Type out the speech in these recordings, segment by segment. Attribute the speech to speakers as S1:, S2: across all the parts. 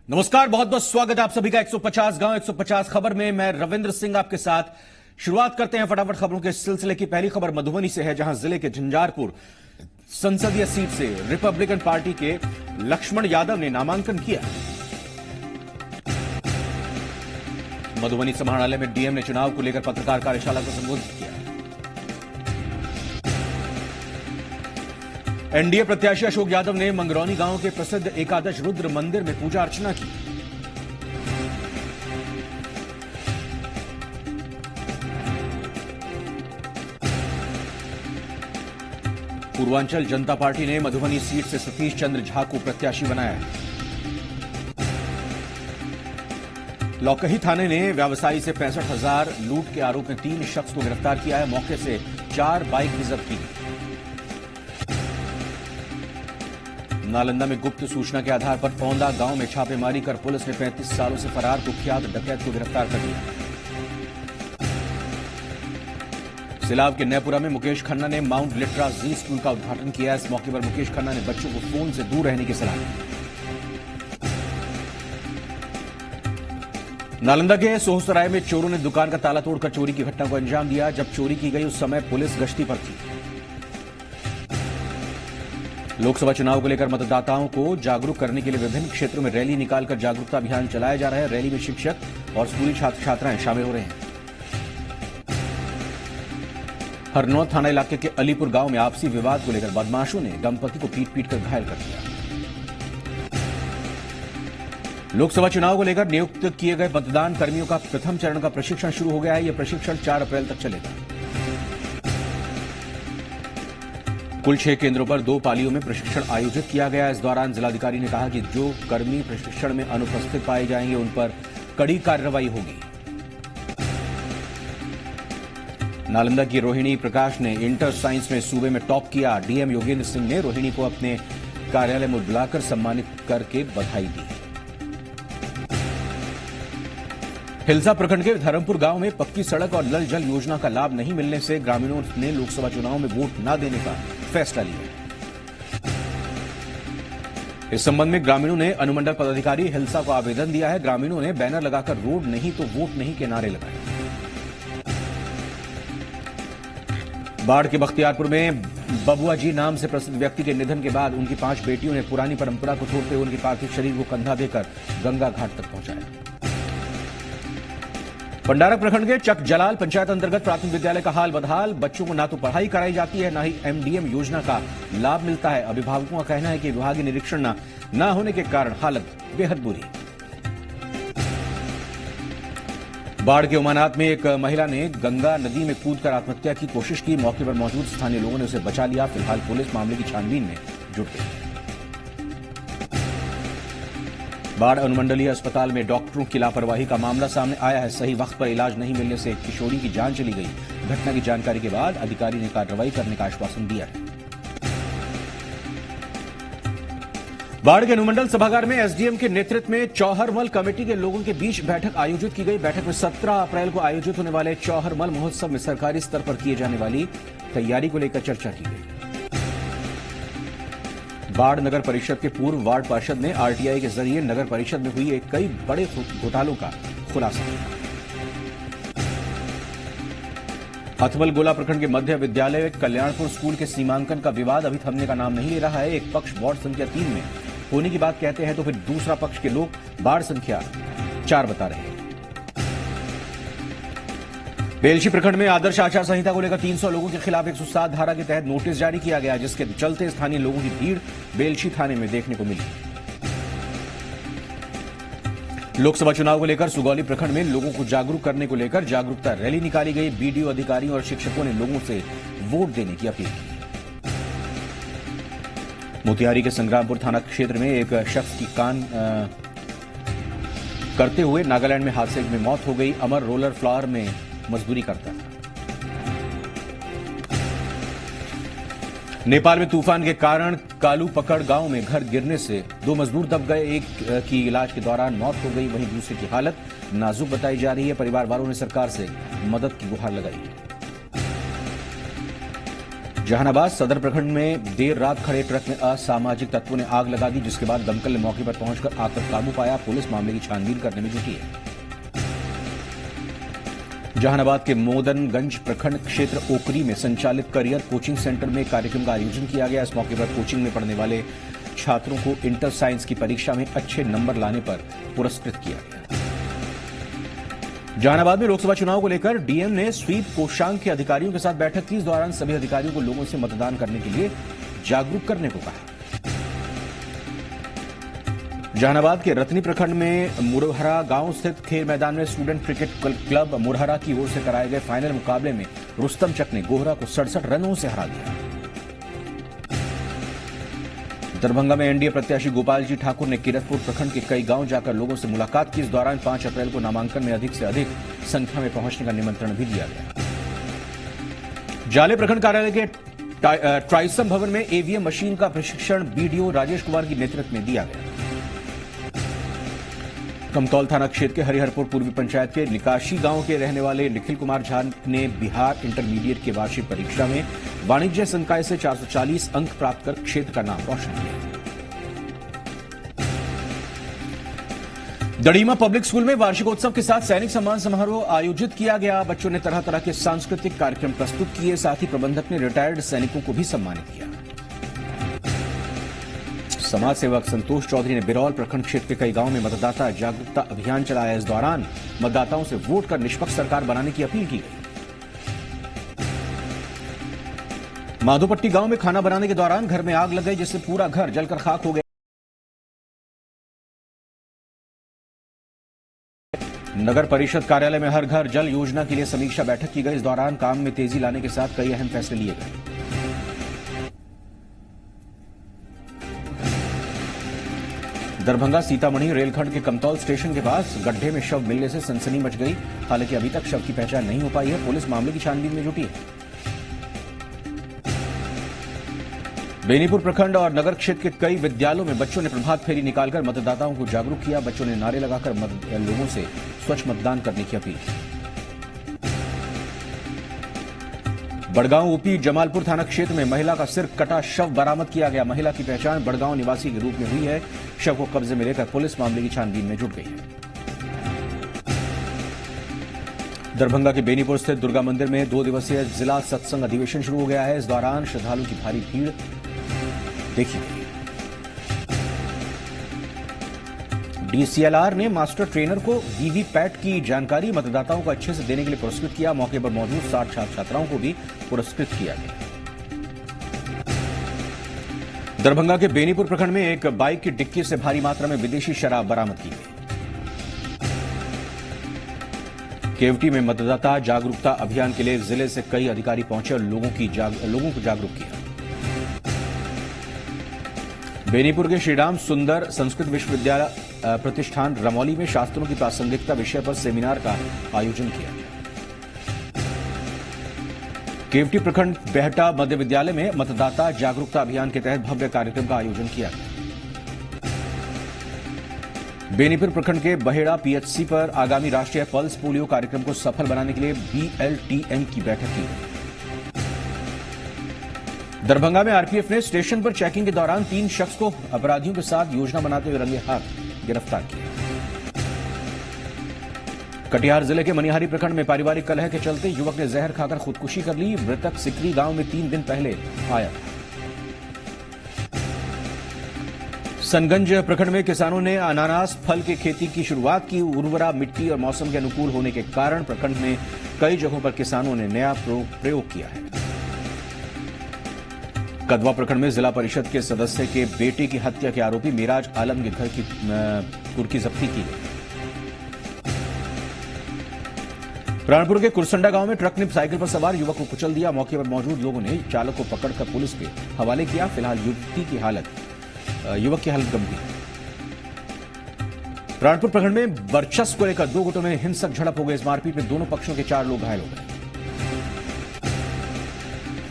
S1: नमस्कार, बहुत बहुत स्वागत है आप सभी का 150 गांव 150 खबर में। मैं रविंद्र सिंह आपके साथ। शुरुआत करते हैं फटाफट खबरों के सिलसिले की। पहली खबर मधुबनी से है, जहां जिले के झंझारपुर संसदीय सीट से रिपब्लिकन पार्टी के लक्ष्मण यादव ने नामांकन किया। मधुबनी समाहरणालय में डीएम ने चुनाव को लेकर पत्रकार कार्यशाला को संबोधित किया। एनडीए प्रत्याशी अशोक यादव ने मंगरौनी गांव के प्रसिद्ध एकादश रुद्र मंदिर में पूजा अर्चना की। पूर्वांचल जनता पार्टी ने मधुबनी सीट से सतीश चंद्र झा को प्रत्याशी बनाया है। लौकही थाने ने व्यवसायी से 65,000 लूट के आरोप में 3 शख्स को गिरफ्तार किया है। मौके से 4 बाइक भी जब्त की। नालंदा में गुप्त सूचना के आधार पर पौंदा गांव में छापेमारी कर पुलिस ने 35 सालों से फरार कुख्यात डकैत को गिरफ्तार कर लिया। सिलाव के नैपुरा में मुकेश खन्ना ने माउंट लिट्रा जी स्कूल का उद्घाटन किया। इस मौके पर मुकेश खन्ना ने बच्चों को फोन से दूर रहने की सलाह दी। नालंदा के सोहसराय में चोरों ने दुकान का ताला तोड़कर चोरी की घटना को अंजाम दिया। जब चोरी की गई उस समय पुलिस गश्ती पर थी। लोकसभा चुनाव को लेकर मतदाताओं को जागरूक करने के लिए विभिन्न क्षेत्रों में रैली निकालकर जागरूकता अभियान चलाया जा रहा है। रैली में शिक्षक और स्कूली छात्र छात्राएं शामिल हो रहे हैं। हरनौत थाना इलाके के अलीपुर गांव में आपसी विवाद को लेकर बदमाशों ने दंपति को पीट कर घायल कर दिया। लोकसभा चुनाव को लेकर नियुक्त किए गए मतदान कर्मियों का प्रथम चरण का प्रशिक्षण शुरू हो गया है। यह प्रशिक्षण 4 अप्रैल तक चलेगा। कुल 6 केंद्रों पर 2 पालियों में प्रशिक्षण आयोजित किया गया। इस दौरान जिलाधिकारी ने कहा कि जो कर्मी प्रशिक्षण में अनुपस्थित पाए जाएंगे उन पर कड़ी कार्रवाई होगी। नालंदा की रोहिणी प्रकाश ने इंटर साइंस में सूबे में टॉप किया। डीएम योगेंद्र सिंह ने रोहिणी को अपने कार्यालय में बुलाकर सम्मानित करके बधाई दी। हिलसा प्रखंड के धर्मपुर गांव में पक्की सड़क और नल जल योजना का लाभ नहीं मिलने से ग्रामीणों ने लोकसभा चुनाव में वोट न देने का फैसला लिया। इस संबंध में ग्रामीणों ने अनुमंडल पदाधिकारी हिलसा को आवेदन दिया है। ग्रामीणों ने बैनर लगाकर रोड नहीं तो वोट नहीं के नारे लगाए। बाढ़ के बख्तियारपुर में बबुआ जी नाम से प्रसिद्ध व्यक्ति के निधन के बाद उनकी 5 बेटियों ने पुरानी परंपरा को तोड़ते हुए उनके पार्थिव शरीर को कंधा देकर गंगा घाट तक पहुंचाया। पंडारक प्रखंड के चक जलाल पंचायत अंतर्गत प्राथमिक विद्यालय का हाल बदहाल। बच्चों को ना तो पढ़ाई कराई जाती है, ना ही एमडीएम योजना का लाभ मिलता है। अभिभावकों का कहना है कि विभागीय निरीक्षण न होने के कारण हालत बेहद बुरी। बाढ़ के उमानात में एक महिला ने गंगा नदी में कूदकर आत्महत्या की कोशिश की। मौके पर मौजूद स्थानीय लोगों ने उसे बचा लिया। फिलहाल पुलिस मामले की छानबीन में जुट गई। बाढ़ अनुमंडलीय अस्पताल में डॉक्टरों की लापरवाही का मामला सामने आया है। सही वक्त पर इलाज नहीं मिलने से एक किशोरी की जान चली गई। घटना की जानकारी के बाद अधिकारी ने कार्रवाई करने का आश्वासन दिया है। बाढ़ के अनुमंडल सभागार में एसडीएम के नेतृत्व में चौहरमल कमेटी के लोगों के बीच बैठक आयोजित की गई। बैठक में 17 अप्रैल को आयोजित होने वाले चौहरमल महोत्सव में सरकारी स्तर पर किए जाने वाली तैयारी को लेकर चर्चा की गई। बाढ़ नगर परिषद के पूर्व वार्ड पार्षद ने आरटीआई के जरिए नगर परिषद में हुई कई बड़े घोटालों का खुलासा किया। हथमल गोला प्रखंड के मध्य विद्यालय कल्याणपुर स्कूल के सीमांकन का विवाद अभी थमने का नाम नहीं ले रहा है। एक पक्ष वार्ड संख्या 3 में होने की बात कहते हैं तो फिर दूसरा पक्ष के लोग वार्ड संख्या 4 बता रहे हैं। बेलछी प्रखंड में आदर्श आचार संहिता को लेकर 300 लोगों के खिलाफ 107 धारा के तहत नोटिस जारी किया गया, जिसके चलते स्थानीय लोगों की भीड़ बेलछी थाने में देखने को मिली। लोकसभा चुनाव को लेकर सुगौली प्रखंड में लोगों को जागरूक करने को लेकर जागरूकता रैली निकाली गई। बीडीओ अधिकारियों और शिक्षकों ने लोगों से वोट देने की अपील की। मोतिहारी के संग्रामपुर थाना क्षेत्र में एक शख्स की कान करते हुए नागालैंड में हादसे में मौत हो गई। अमर रोलर फ्लावर में मजदूरी करता था। नेपाल में तूफान के कारण कालू पकड़ गांव में घर गिरने से 2 मजदूर दब गए। एक की इलाज के दौरान मौत हो गई, वहीं दूसरे की हालत नाजुक बताई जा रही है। परिवार वालों ने सरकार से मदद की गुहार लगाई है। जहानाबाद सदर प्रखंड में देर रात खड़े ट्रक में असामाजिक तत्वों ने आग लगा दी, जिसके बाद दमकल ने मौके पर पहुंचकर आग पर काबू पाया। पुलिस मामले की छानबीन करने में जुटी है। जहानाबाद के मोदनगंज प्रखंड क्षेत्र ओकरी में संचालित करियर कोचिंग सेंटर में कार्यक्रम का आयोजन किया गया। इस मौके पर कोचिंग में पढ़ने वाले छात्रों को इंटर साइंस की परीक्षा में अच्छे नंबर लाने पर पुरस्कृत किया गया। जहानाबाद में लोकसभा चुनाव को लेकर डीएम ने स्वीप कोषांग के अधिकारियों के साथ बैठक की। इस दौरान सभी अधिकारियों को लोगों से मतदान करने के लिए जागरूक करने को कहा। जहानाबाद के रतनी प्रखंड में मुरहरा गांव स्थित खेल मैदान में स्टूडेंट क्रिकेट क्लब मुरहरा की ओर से कराए गए फाइनल मुकाबले में रुस्तम चक ने गोहरा को 67 रनों से हरा दिया। दरभंगा में एनडीए प्रत्याशी गोपाल जी ठाकुर ने किरतपुर प्रखंड के कई गांव जाकर लोगों से मुलाकात की। इस दौरान 5 अप्रैल को नामांकन में अधिक से अधिक संख्या में पहुंचने का निमंत्रण भी दिया गया। जाले प्रखंड कार्यालय के ट्राइसम भवन में ईवीएम मशीन का प्रशिक्षण बीडीओ राजेश कुमार के नेतृत्व में दिया गया। कमतौल थाना क्षेत्र के हरिहरपुर पूर्वी पंचायत के निकाशी गांव के रहने वाले निखिल कुमार झा ने बिहार इंटरमीडिएट की वार्षिक परीक्षा में वाणिज्य संकाय से 440 अंक प्राप्त कर क्षेत्र का नाम रोशन किया। दड़ीमा पब्लिक स्कूल में वार्षिकोत्सव के साथ सैनिक सम्मान समारोह आयोजित किया गया। बच्चों ने तरह तरह के सांस्कृतिक कार्यक्रम प्रस्तुत किए। साथ ही प्रबंधक ने रिटायर्ड सैनिकों को भी सम्मानित किया। समाज सेवक संतोष चौधरी ने बिरौल प्रखंड क्षेत्र के कई गांवों में मतदाता जागरूकता अभियान चलाया। इस दौरान मतदाताओं से वोट कर निष्पक्ष सरकार बनाने की अपील की गई। माधोपट्टी गांव में खाना बनाने के दौरान घर में आग लग गई, जिससे पूरा घर जलकर खाक हो गया। नगर परिषद कार्यालय में हर घर जल योजना के लिए समीक्षा बैठक की गई। इस दौरान काम में तेजी लाने के साथ कई अहम फैसले लिए गए। दरभंगा सीतामढ़ी रेलखंड के कमतौल स्टेशन के पास गड्ढे में शव मिलने से सनसनी मच गई। हालांकि अभी तक शव की पहचान नहीं हो पाई है। पुलिस मामले की छानबीन में जुटी है। बेनीपुर प्रखंड और नगर क्षेत्र के कई विद्यालयों में बच्चों ने प्रभात फेरी निकालकर मतदाताओं को जागरूक किया। बच्चों ने नारे लगाकर लोगों से स्वच्छ मतदान करने की अपील की। बड़गांव ओपी जमालपुर थाना क्षेत्र में महिला का सिर कटा शव बरामद किया गया। महिला की पहचान बड़गांव निवासी के रूप में हुई है। शव को कब्जे में लेकर पुलिस मामले की छानबीन में जुट गई है। दरभंगा के बेनीपुर स्थित दुर्गा मंदिर में 2 दिवसीय जिला सत्संग अधिवेशन शुरू हो गया है। इस दौरान श्रद्धालुओं की भारी भीड़ देखी गई। डीसीएलआर ने मास्टर ट्रेनर को वीवीपैट की जानकारी मतदाताओं को अच्छे से देने के लिए पुरस्कृत किया। मौके पर मौजूद 60 छात्र छात्राओं को भी पुरस्कृत किया गया। दरभंगा के बेनीपुर प्रखंड में एक बाइक की डिक्की से भारी मात्रा में विदेशी शराब बरामद की गई। केवटी में मतदाता जागरूकता अभियान के लिए जिले से कई अधिकारी पहुंचे और लोगों को जागरूक किया। बेनीपुर के श्रीराम सुंदर संस्कृत विश्वविद्यालय प्रतिष्ठान रमौली में शास्त्रों की प्रासंगिकता विषय पर सेमिनार का आयोजन किया गया। केवटी प्रखंड बेहटा मध्य विद्यालय में मतदाता जागरूकता अभियान के तहत भव्य कार्यक्रम का आयोजन किया गया। बेनीपुर प्रखंड के बहेड़ा पीएचसी पर आगामी राष्ट्रीय पल्स पोलियो कार्यक्रम को सफल बनाने के लिए बीएलटीएम की बैठक की गई। दरभंगा में आरपीएफ ने स्टेशन पर चेकिंग के दौरान 3 शख्स को अपराधियों के साथ योजना बनाते हुए रंगे हाथ गिरफ्तार किया। कटिहार जिले के मनिहारी प्रखंड में पारिवारिक कलह के चलते युवक ने जहर खाकर खुदकुशी कर ली। मृतक सिकरी गांव में 3 दिन पहले आया था। सनगंज प्रखंड में किसानों ने अनानास फल की खेती की शुरुआत की। उर्वरा मिट्टी और मौसम के अनुकूल होने के कारण प्रखंड में कई जगहों पर किसानों ने नया प्रयोग किया है। कदवा प्रखंड में जिला परिषद के सदस्य के बेटे की हत्या के आरोपी मिराज आलम के घर की कुर्की जब्ती की गई। प्राणपुर के कुरसंडा गांव में ट्रक ने साइकिल पर सवार युवक को कुचल दिया। मौके पर मौजूद लोगों ने चालक को पकड़कर पुलिस के हवाले किया। फिलहाल युवक की हालत गंभीर है। प्राणपुर प्रखंड में वर्चस्व को लेकर 2 गुटों में हिंसक झड़प हो गई। इस मारपीट में दोनों पक्षों के 4 लोग घायल हो गए।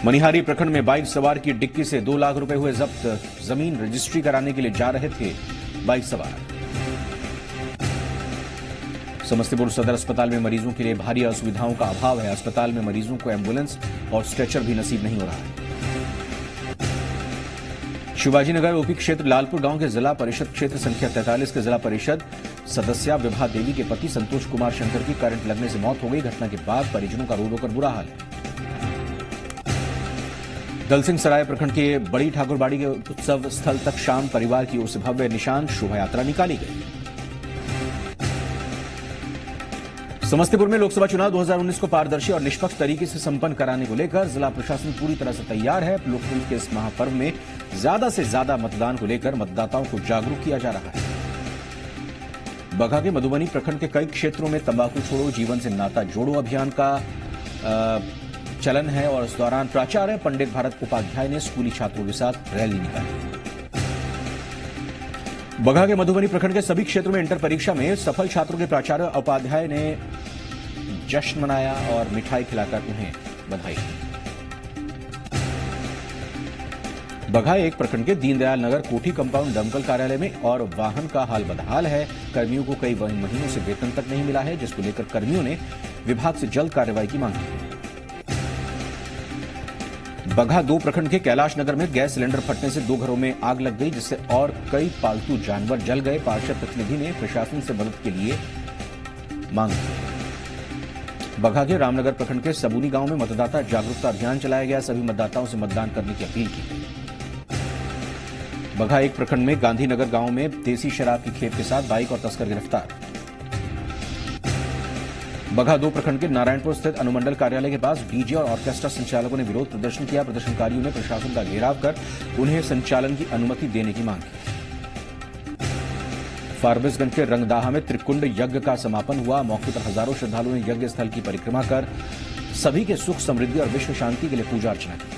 S1: मनिहारी प्रखंड में बाइक सवार की डिक्की से 2 लाख रुपए हुए जब्त। जमीन रजिस्ट्री कराने के लिए जा रहे थे बाइक सवार। समस्तीपुर सदर अस्पताल में मरीजों के लिए भारी असुविधाओं का अभाव है। अस्पताल में मरीजों को एम्बुलेंस और स्ट्रेचर भी नसीब नहीं हो रहा है। शिवाजी नगर ओपी क्षेत्र लालपुर गांव के जिला परिषद क्षेत्र संख्या 43 के जिला परिषद सदस्या विभा देवी के पति संतोष कुमार शंकर की करंट लगने से मौत हो गई। घटना के बाद परिजनों का रो रो कर बुरा हाल है। दलसिंह सराय प्रखंड के बड़ी ठाकुरबाड़ी के उत्सव स्थल तक शाम परिवार की ओर से भव्य निशान शोभा यात्रा निकाली गई। समस्तीपुर में लोकसभा चुनाव 2019 को पारदर्शी और निष्पक्ष तरीके से संपन्न कराने को लेकर जिला प्रशासन पूरी तरह से तैयार है। लोकतंत्र के इस महापर्व में ज्यादा से ज्यादा मतदान को लेकर मतदाताओं को जागरूक किया जा रहा है। बगहा के मधुबनी प्रखंड के कई क्षेत्रों में तंबाकू छोड़ो जीवन से नाता जोड़ो अभियान का चलन है और इस दौरान प्राचार्य पंडित भारत उपाध्याय ने स्कूली छात्रों के साथ रैली निकाली। बगहा के मधुबनी प्रखंड के सभी क्षेत्रों में इंटर परीक्षा में सफल छात्रों के प्राचार्य उपाध्याय ने जश्न मनाया और मिठाई खिलाकर उन्हें बधाई दी। बगहा एक प्रखंड के दीनदयाल नगर कोठी कंपाउंड दमकल कार्यालय में और वाहन का हाल बदहाल है। कर्मियों को कई महीनों से वेतन तक नहीं मिला है, जिसको लेकर कर्मियों ने विभाग से जल्द कार्रवाई की मांग की है। बगहा 2 प्रखंड के कैलाश नगर में गैस सिलेंडर फटने से 2 घरों में आग लग गई, जिससे और कई पालतू जानवर जल गए। पार्षद प्रतिनिधि ने प्रशासन से मदद के लिए मांग की। बगहा के रामनगर प्रखंड के सबूनी गांव में मतदाता जागरूकता अभियान चलाया गया। सभी मतदाताओं से मतदान करने की अपील की गई। बगहा 1 प्रखंड में गांधीनगर गांव में देसी शराब की खेप के साथ बाइक और तस्कर गिरफ्तार। बगहा 2 प्रखंड के नारायणपुर स्थित अनुमंडल कार्यालय के पास डीजे और ऑर्केस्ट्रा संचालकों ने विरोध प्रदर्शन किया। प्रदर्शनकारियों ने प्रशासन का घेराव कर उन्हें संचालन की अनुमति देने की मांग की। फारबिसगंज के रंगदाहा में त्रिकुंड यज्ञ का समापन हुआ। मौके पर हजारों श्रद्धालुओं ने यज्ञ स्थल की परिक्रमा कर सभी के सुख समृद्धि और विश्व शांति के लिए पूजा अर्चना की।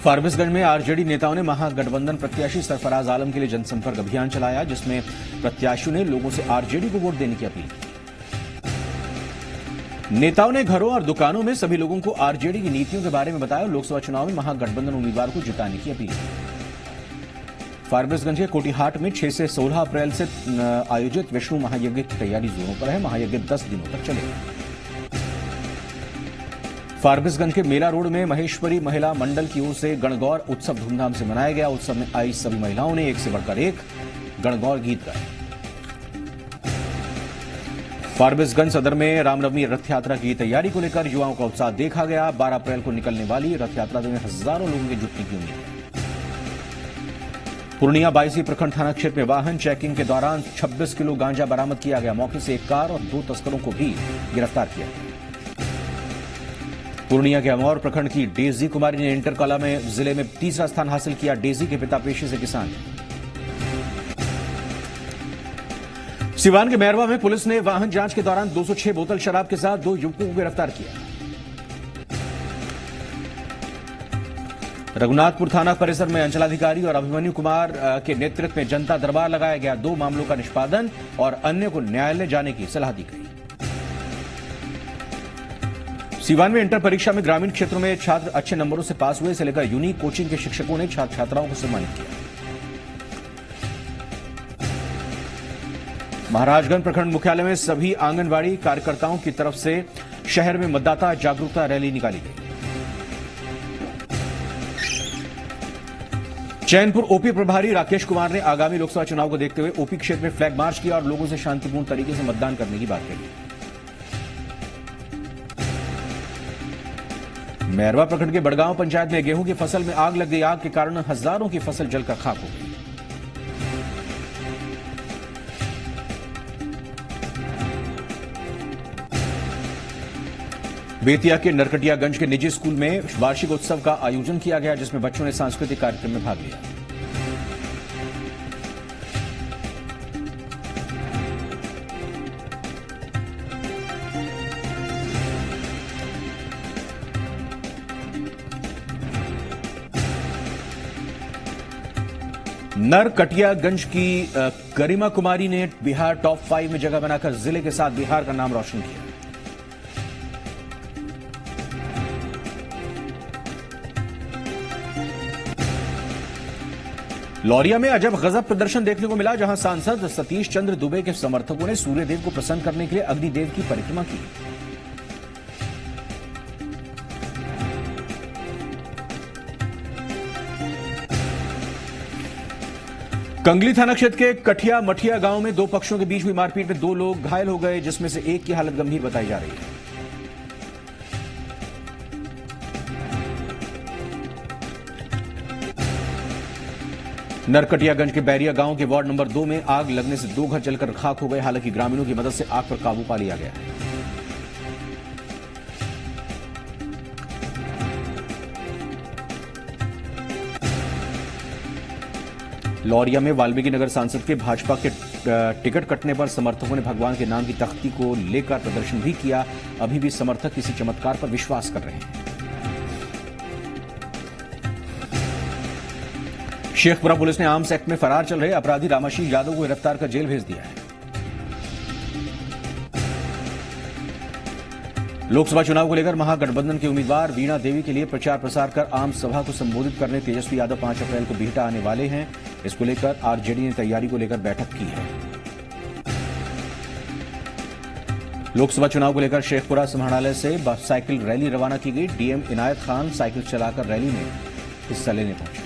S1: फारबिसगंज में आरजेडी नेताओं ने महागठबंधन प्रत्याशी सरफराज आलम के लिए जनसंपर्क अभियान चलाया, जिसमें प्रत्याशियों ने लोगों से आरजेडी को वोट देने की अपील की। नेताओं ने घरों और दुकानों में सभी लोगों को आरजेडी की नीतियों के बारे में बताया। लोकसभा चुनाव में महागठबंधन उम्मीदवार को जिताने की अपील की। फारबिसगंज के कोटीहाट में 6 से 16 अप्रैल से आयोजित विष्णु महायज्ञ की तैयारी जोरों पर है। महायज्ञ 10 दिनों तक चलेगा। फारबिसगंज के मेला रोड में महेश्वरी महिला मंडल की ओर से गणगौर उत्सव धूमधाम से मनाया गया। उत्सव में आई सभी महिलाओं ने एक से बढ़कर एक गणगौर गीत गाए। फारबिसगंज सदर में रामनवमी रथ यात्रा की तैयारी को लेकर युवाओं का उत्साह देखा गया। 12 अप्रैल को निकलने वाली रथ यात्रा में हजारों लोगों के जुटने की उम्मीद है। पूर्णिया 22 प्रखंड थाना क्षेत्र में वाहन चेकिंग के दौरान 26 किलो गांजा बरामद किया गया। मौके से एक कार और 2 तस्करों को भी गिरफ्तार किया गया। पूर्णिया के अमौर प्रखंड की डेजी कुमारी ने इंटर कला में जिले में 3रा स्थान हासिल किया। डेजी के पिता पेशे से किसान। सिवान के मैरवा में पुलिस ने वाहन जांच के दौरान 206 बोतल शराब के साथ 2 युवकों को गिरफ्तार किया। रघुनाथपुर थाना परिसर में अंचलाधिकारी और अभिमन्यु कुमार के नेतृत्व में जनता दरबार लगाया गया। 2 मामलों का निष्पादन और अन्य को न्यायालय जाने की सलाह दी गई। सीवान में इंटर परीक्षा में ग्रामीण क्षेत्रों में छात्र अच्छे नंबरों से पास हुए। इसे लेकर यूनिक कोचिंग के शिक्षकों ने छात्र छात्राओं को सम्मानित किया। महाराजगंज प्रखंड मुख्यालय में सभी आंगनबाड़ी कार्यकर्ताओं की तरफ से शहर में मतदाता जागरूकता रैली निकाली गई। चैनपुर ओपी प्रभारी राकेश कुमार ने आगामी लोकसभा चुनाव को देखते हुए ओपी क्षेत्र में फ्लैग मार्च किया और लोगों से शांतिपूर्ण तरीके से मतदान करने की बात कही। मैरवा प्रखंड के बड़गांव पंचायत में गेहूं की फसल में आग लग गई। आग के कारण हजारों की फसल जलकर खाक हो गई। बेतिया के नरकटियागंज के निजी स्कूल में वार्षिक उत्सव का आयोजन किया गया, जिसमें बच्चों ने सांस्कृतिक कार्यक्रम में भाग लिया। नरकटियागंज की गरिमा कुमारी ने बिहार टॉप 5 में जगह बनाकर जिले के साथ बिहार का नाम रोशन किया। लौरिया में अजब गजब प्रदर्शन देखने को मिला, जहां सांसद सतीश चंद्र दुबे के समर्थकों ने सूर्यदेव को प्रसन्न करने के लिए अग्निदेव की परिक्रमा की। कंगली थाना क्षेत्र के कठिया मठिया गांव में दो पक्षों के बीच हुई मारपीट में दो लोग घायल हो गए, जिसमें से एक की हालत गंभीर बताई जा रही है। नरकटियागंज के बैरिया गांव के वार्ड नंबर 2 में आग लगने से दो घर जलकर खाक हो गए। हालांकि ग्रामीणों की मदद से आग पर काबू पा लिया गया। लौरिया में वाल्मीकि नगर सांसद के भाजपा के टिकट कटने पर समर्थकों ने भगवान के नाम की तख्ती को लेकर प्रदर्शन भी किया। अभी भी समर्थक किसी चमत्कार पर विश्वास कर रहे हैं। शेखपुरा पुलिस ने आर्म्स एक्ट में फरार चल रहे अपराधी रामाशीष यादव को गिरफ्तार कर जेल भेज दिया है। लोकसभा चुनाव को लेकर महागठबंधन के उम्मीदवार वीणा देवी के लिए प्रचार प्रसार कर आम सभा को संबोधित करने तेजस्वी यादव 5 अप्रैल को बिहटा आने वाले हैं। इसको लेकर आरजेडी ने तैयारी को लेकर बैठक की है। लोकसभा चुनाव को लेकर शेखपुरा समाहरणालय से साइकिल रैली रवाना की गई। डीएम इनायत खान साइकिल चलाकर रैली में हिस्सा लेने पहुंचे।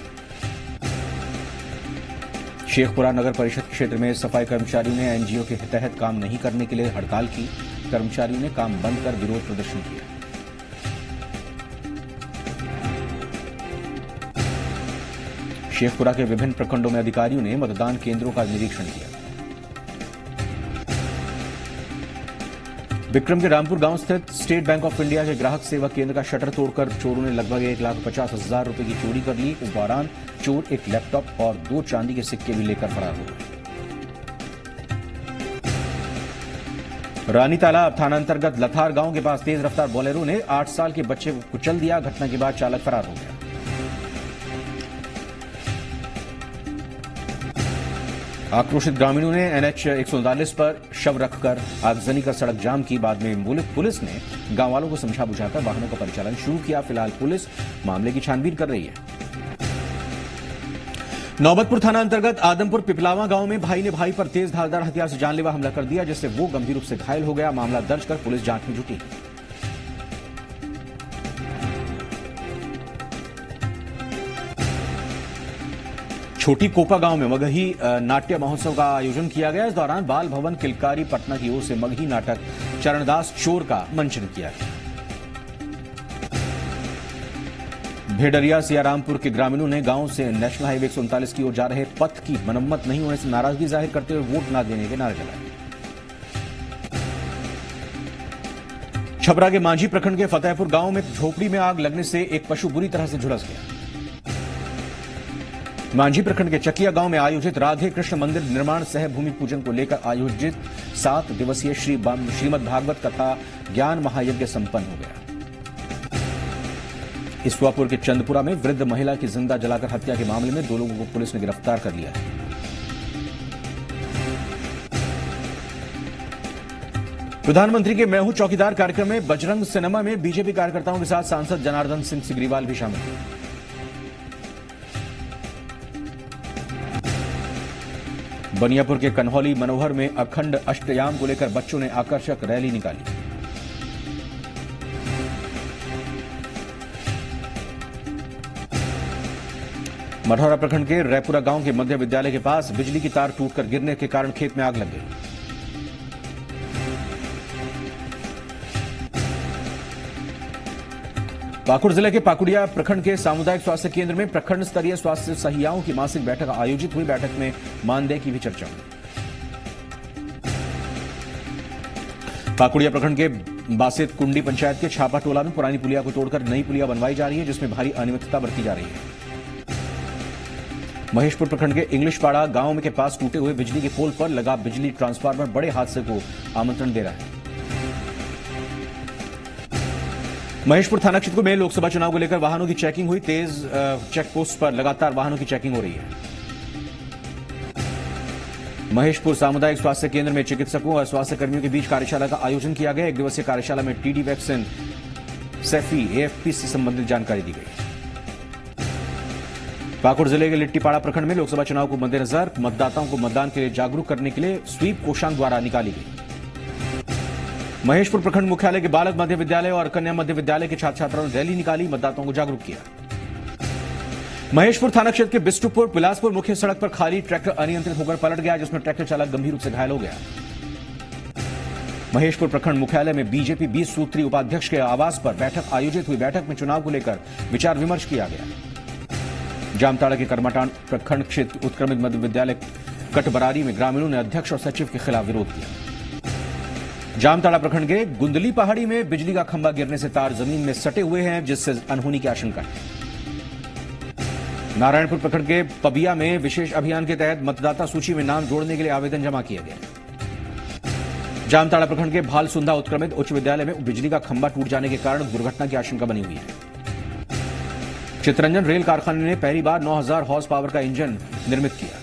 S1: शेखपुरा नगर परिषद क्षेत्र में सफाई कर्मचारियों ने एनजीओ के तहत काम नहीं करने के लिए हड़ताल की। कर्मचारियों ने काम बंद कर विरोध प्रदर्शन किया। शेखपुरा के विभिन्न प्रखंडों में अधिकारियों ने मतदान केंद्रों का निरीक्षण किया। विक्रम के रामपुर गांव स्थित स्टेट बैंक ऑफ इंडिया के ग्राहक सेवा केंद्र का शटर तोड़कर चोरों ने लगभग 1,50,000 रुपए की चोरी कर ली। इस दौरान चोर एक लैपटॉप और 2 चांदी के सिक्के भी लेकर फरार हो गए। रानी तालाब थाना अंतर्गत लथार गांव के पास तेज रफ्तार बोलेरो ने 8 साल के बच्चे को कुचल दिया। घटना के बाद चालक फरार हो गया। आक्रोशित ग्रामीणों ने एनएच 139 पर शव रखकर आगजनी कर सड़क जाम की। बाद में पुलिस ने गांव वालों को समझा बुझाकर वाहनों का परिचालन शुरू किया। फिलहाल पुलिस मामले की छानबीन कर रही है। नौबतपुर थाना अंतर्गत आदमपुर पिपलावा गांव में भाई ने भाई पर तेज धारदार हथियार से जानलेवा हमला कर दिया, जिससे वो गंभीर रूप से घायल हो गया। मामला दर्ज कर पुलिस जांच में जुटी। छोटी कोपा गांव में मगही नाट्य महोत्सव का आयोजन किया गया। इस दौरान बाल भवन किलकारी पटना की ओर से मगही नाटक चरणदास चोर का मंचन किया गया। भेड़रिया सियारामपुर के ग्रामीणों ने गांव से नेशनल हाईवे 139 की ओर जा रहे पथ की मरम्मत नहीं होने से नाराजगी जाहिर करते हुए वोट न देने के नारे लगाए। छपरा के मांझी प्रखंड के फतेहपुर गांव में झोपड़ी में आग लगने से एक पशु बुरी तरह से झुलस गया। मांझी प्रखंड के चकिया गांव में आयोजित राधे कृष्ण मंदिर निर्माण सह भूमि पूजन को लेकर आयोजित 7 दिवसीय श्रीमद् भागवत कथा ज्ञान महायज्ञ संपन्न हो गया। इसवापुर के चंदपुरा में वृद्ध महिला की जिंदा जलाकर हत्या के मामले में 2 लोगों को पुलिस ने गिरफ्तार कर लिया है। प्रधानमंत्री के मैं हूं चौकीदार कार्यक्रम में बजरंग सिनेमा में बीजेपी कार्यकर्ताओं के साथ सांसद जनार्दन सिंह सिग्रीवाल भी शामिल हुए। बनियापुर के कन्हौली मनोहर में अखंड अष्टयाम को लेकर बच्चों ने आकर्षक रैली निकाली। मठौरा प्रखंड के रैपुरा गांव के मध्य विद्यालय के पास बिजली की तार टूटकर गिरने के कारण खेत में आग लग गई। पाकुड़ जिले के पाकुड़िया प्रखंड के सामुदायिक स्वास्थ्य केंद्र में प्रखंड स्तरीय स्वास्थ्य सहियाओं की मासिक बैठक आयोजित हुई। बैठक में मानदेय की भी चर्चा हुई। पाकुड़िया प्रखंड के बासेत कुंडी पंचायत के छापा टोला में पुरानी पुलिया को तोड़कर नई पुलिया बनवाई जा रही है, जिसमें भारी अनियमितता बरती जा रही है। महेशपुर प्रखंड के इंग्लिशपाड़ा गांव के पास टूटे हुए बिजली के पोल पर लगा बिजली ट्रांसफार्मर बड़े हादसे को आमंत्रण दे रहा है। महेशपुर थाना क्षेत्र में लोकसभा चुनाव को लेकर वाहनों की चेकिंग हुई। तेज चेक पोस्ट पर लगातार वाहनों की चेकिंग हो रही है। महेशपुर सामुदायिक स्वास्थ्य केंद्र में चिकित्सकों और स्वास्थ्य कर्मियों के बीच कार्यशाला का आयोजन किया गया। 1 दिवसीय कार्यशाला में टीडी वैक्सीन, सेफी, एएफपी से संबंधित जानकारी दी गई। पाकुड़ जिले के लिट्टीपाड़ा प्रखंड में लोकसभा चुनाव को मद्देनजर मतदाताओं को मतदान के लिए जागरूक करने के लिए स्वीप कोषांग द्वारा निकाली गई। महेशपुर प्रखंड मुख्यालय के बालक मध्य विद्यालय और कन्या मध्य विद्यालय के छात्र छात्राओं ने रैली निकाली, मतदाताओं को जागरूक किया। महेशपुर थाना क्षेत्र के बिष्टुपुर बिलासपुर मुख्य सड़क पर खाली ट्रैक्टर अनियंत्रित होकर पलट गया, जिसमें ट्रैक्टर चालक गंभीर रूप से घायल हो गया। महेशपुर प्रखंड मुख्यालय में बीजेपी 20 सूत्री उपाध्यक्ष के आवास पर बैठक आयोजित हुई। बैठक में चुनाव को लेकर विचार विमर्श किया गया। जामताड़ा के कर्माटांड प्रखंड क्षेत्र उत्क्रमित मध्य विद्यालय कटबरारी में ग्रामीणों ने अध्यक्ष और सचिव के खिलाफ विरोध किया। जामताड़ा प्रखंड के गुंदली पहाड़ी में बिजली का खंभा गिरने से तार जमीन में सटे हुए हैं, जिससे अनहोनी की आशंका है। नारायणपुर प्रखंड के पबिया में विशेष अभियान के तहत मतदाता सूची में नाम जोड़ने के लिए आवेदन जमा किया गया। जामताड़ा प्रखंड के भालसुंधा उत्क्रमित उच्च विद्यालय में बिजली का खंभा टूट जाने के कारण दुर्घटना की आशंका बनी हुई है। चितरंजन रेल कारखाने ने पहली बार 9000 हॉर्स पावर का इंजन निर्मित किया।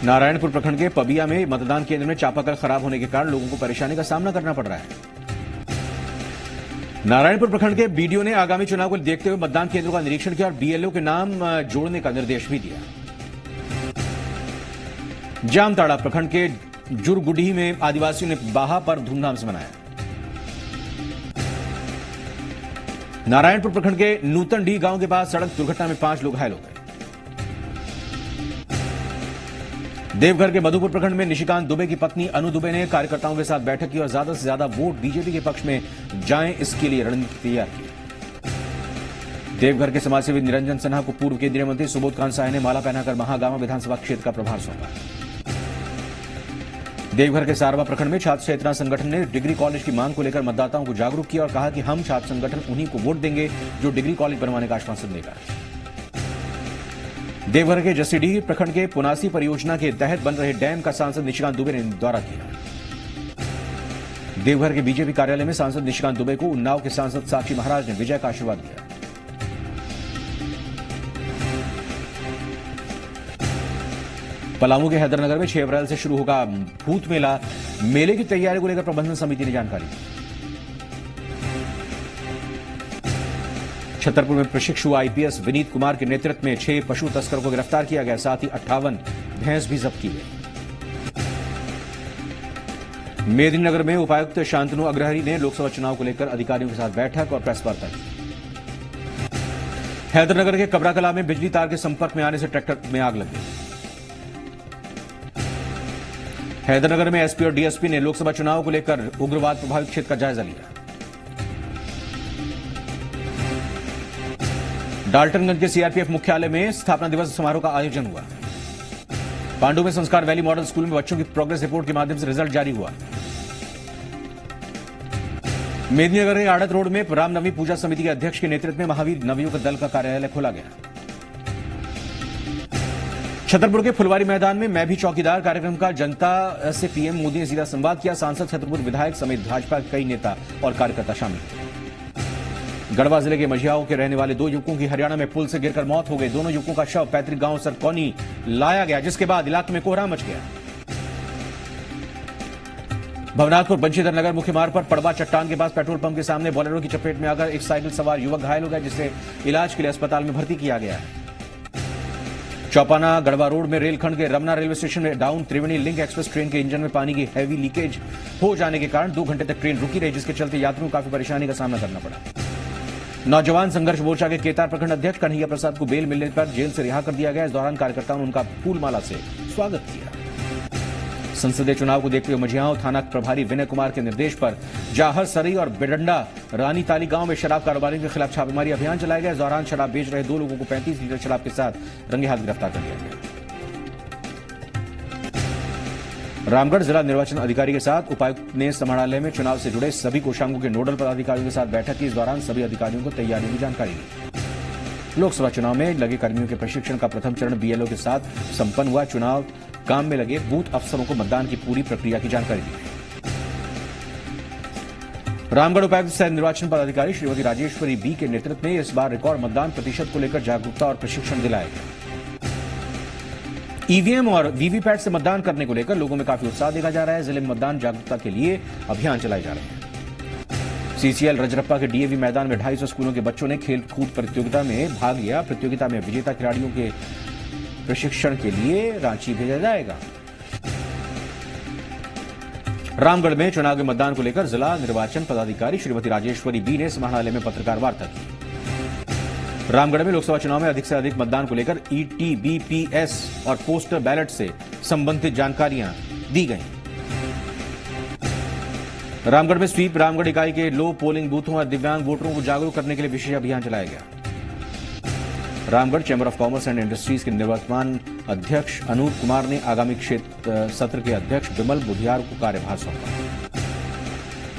S1: नारायणपुर प्रखंड के पबिया में मतदान केंद्र में चापाकल खराब होने के कारण लोगों को परेशानी का सामना करना पड़ रहा है। नारायणपुर प्रखंड के बीडीओ ने आगामी चुनाव को देखते हुए मतदान केंद्रों का निरीक्षण किया और बीएलओ के नाम जोड़ने का निर्देश भी दिया। जामताड़ा प्रखंड के जुरगुडी में आदिवासियों ने बाहा पर धूमधाम से मनाया। नारायणपुर प्रखंड के नूतनडी गांव के पास सड़क दुर्घटना में 5 लोग घायल हो गए। देवघर के मधुपुर प्रखंड में निशिकांत दुबे की पत्नी अनु दुबे ने कार्यकर्ताओं के साथ बैठक की और ज्यादा से ज्यादा वोट बीजेपी के पक्ष में जाएं, इसके लिए रणनीति तैयार की। देवघर के समाजसेवी निरंजन सिन्हा को पूर्व केंद्रीय मंत्री सुबोध कांत साय ने माला पहनाकर महागामा विधानसभा क्षेत्र का प्रभार सौंपा। देवघर के सारवा प्रखंड में छात्र चेतना संगठन ने डिग्री कॉलेज की मांग को लेकर मतदाताओं को जागरूक किया और कहा कि हम छात्र संगठन उन्हीं को वोट देंगे जो डिग्री कॉलेज बनवाने का आश्वासन देगा। देवघर के जसीडीह प्रखंड के पुनासी परियोजना के तहत बन रहे डैम का सांसद निशिकांत दुबे ने दौरा किया। देवघर के बीजेपी कार्यालय में सांसद निशिकांत दुबे को उन्नाव के सांसद साक्षी महाराज ने विजय का आशीर्वाद दिया। पलामू के हैदरनगर में 6 अप्रैल से शुरू होगा भूत मेला। मेले की तैयारी को लेकर प्रबंधन समिति ने जानकारी दी। छतरपुर में प्रशिक्षु आईपीएस विनीत कुमार के नेतृत्व में 6 पशु तस्करों को गिरफ्तार किया गया, साथ ही 58 भैंस भी जब्त की गई। मेदिनीनगर में उपायुक्त शांतनु अग्रहरी ने लोकसभा चुनाव को लेकर अधिकारियों के साथ बैठक और प्रेस वार्ता की। हैदरनगर के कबराकला में बिजली तार के संपर्क में आने से ट्रैक्टर में आग लग गई। हैदरनगर में एसपी और डीएसपी ने लोकसभा चुनाव को लेकर उग्रवाद प्रभावित क्षेत्र का जायजा लिया। डाल्टनगंज के सीआरपीएफ मुख्यालय में स्थापना दिवस समारोह का आयोजन हुआ। पांडु में संस्कार वैली मॉडल स्कूल में बच्चों की प्रोग्रेस रिपोर्ट के माध्यम से रिजल्ट जारी हुआ। मेदिनीनगर के आड़त रोड में रामनवमी पूजा समिति के अध्यक्ष के नेतृत्व में महावीर नवयुग दल का कार्यालय खोला गया। छतरपुर के फुलवारी मैदान में मैं भी चौकीदार कार्यक्रम का जनता से पीएम मोदी ने सीधा संवाद किया। सांसद, छतरपुर विधायक समेत भाजपा के कई नेता और कार्यकर्ता शामिल हुए। गढ़वा जिले के मझियाओं के रहने वाले 2 युवकों की हरियाणा में पुल से गिरकर मौत हो गई। दोनों युवकों का शव पैतृक गांव सरकौनी लाया गया, जिसके बाद इलाके में कोहराम मच गया। भवनाथपुर बंशीधर नगर मुख्य मार्ग पर पड़वा चट्टान के पास पेट्रोल पंप के सामने बोलेरो की चपेट में आकर एक साइकिल सवार युवक घायल हो गया, जिसे इलाज के लिए अस्पताल में भर्ती किया गया है। चौपाना गढ़वा रोड में रेलखंड के रमना रेलवे स्टेशन में डाउन त्रिवेणी लिंक एक्सप्रेस ट्रेन के इंजन में पानी की हैवी लीकेज हो जाने के कारण 2 घंटे तक ट्रेन रुकी रही, जिसके चलते यात्रियों को काफी परेशानी का सामना करना पड़ा। नौजवान संघर्ष मोर्चा के केतार प्रखंड अध्यक्ष कन्हैया प्रसाद को बेल मिलने पर जेल से रिहा कर दिया गया। इस दौरान कार्यकर्ताओं ने उनका फूलमाला से स्वागत किया। संसदीय चुनाव को देखते हुए मझियाओं थाना प्रभारी विनय कुमार के निर्देश पर जाहर सरी और बिडंडा रानी ताली गांव में शराब कारोबारियों के खिलाफ छापेमारी अभियान चलाया गया। इस दौरान शराब बेच रहे 2 लोगों को 35 लीटर शराब के साथ रंगे हाथ गिरफ्तार कर लिया गया। रामगढ़ जिला निर्वाचन अधिकारी के साथ उपायुक्त ने समाहरणालय में चुनाव से जुड़े सभी कोषांगों के नोडल पदाधिकारियों के साथ बैठक की। इस दौरान सभी अधिकारियों को तैयारियों की जानकारी दी। लोकसभा चुनाव में लगे कर्मियों के प्रशिक्षण का प्रथम चरण बीएलओ के साथ संपन्न हुआ। चुनाव काम में लगे बूथ अफसरों को मतदान की पूरी प्रक्रिया की जानकारी दी। रामगढ़ उपायुक्त सह निर्वाचन पदाधिकारी श्रीमती राजेश्वरी बी के नेतृत्व में इस बार रिकॉर्ड मतदान प्रतिशत को लेकर जागरूकता और प्रशिक्षण दिलाया गया। ईवीएम और वीवीपैट से मतदान करने को लेकर लोगों में काफी उत्साह देखा जा रहा है। जिले में मतदान जागरूकता के लिए अभियान चलाए जा रहे हैं। सीसीएल रजरप्पा के डीएवी मैदान में 250 स्कूलों के बच्चों ने खेल कूद प्रतियोगिता में भाग लिया। प्रतियोगिता में विजेता खिलाड़ियों के प्रशिक्षण के लिए रांची भेजा जाएगा। रामगढ़ में चुनाव के मतदान को लेकर जिला निर्वाचन पदाधिकारी श्रीमती राजेश्वरी बी ने समाहरणालय में पत्रकार वार्ता की। रामगढ़ में लोकसभा चुनाव में अधिक से अधिक मतदान को लेकर ईटीबीपीएस और पोस्टर बैलेट से संबंधित जानकारियां दी गई। रामगढ़ में स्वीप रामगढ़ इकाई के लो पोलिंग बूथों और दिव्यांग वोटरों को जागरूक करने के लिए विशेष अभियान चलाया गया। Ramgarh chamber of commerce and industries के निवर्तमान अध्यक्ष अनूप कुमार ने आगामी क्षेत्र सत्र के अध्यक्ष विमल बुधियार को कार्यभार सौंपा।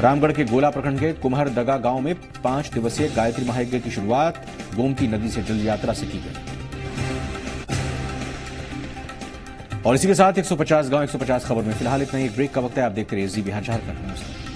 S1: रामगढ़ के गोला प्रखंड के कुम्हरदगा गांव में 5 दिवसीय गायत्री महायज्ञ की शुरुआत गोमती नदी से जल यात्रा से की गई। और इसी के साथ 150 गांव 150 खबर में फिलहाल इतना ही। एक ब्रेक का वक्त है, आप देखते रहिए जी बिहार झारखंड। नमस्कार।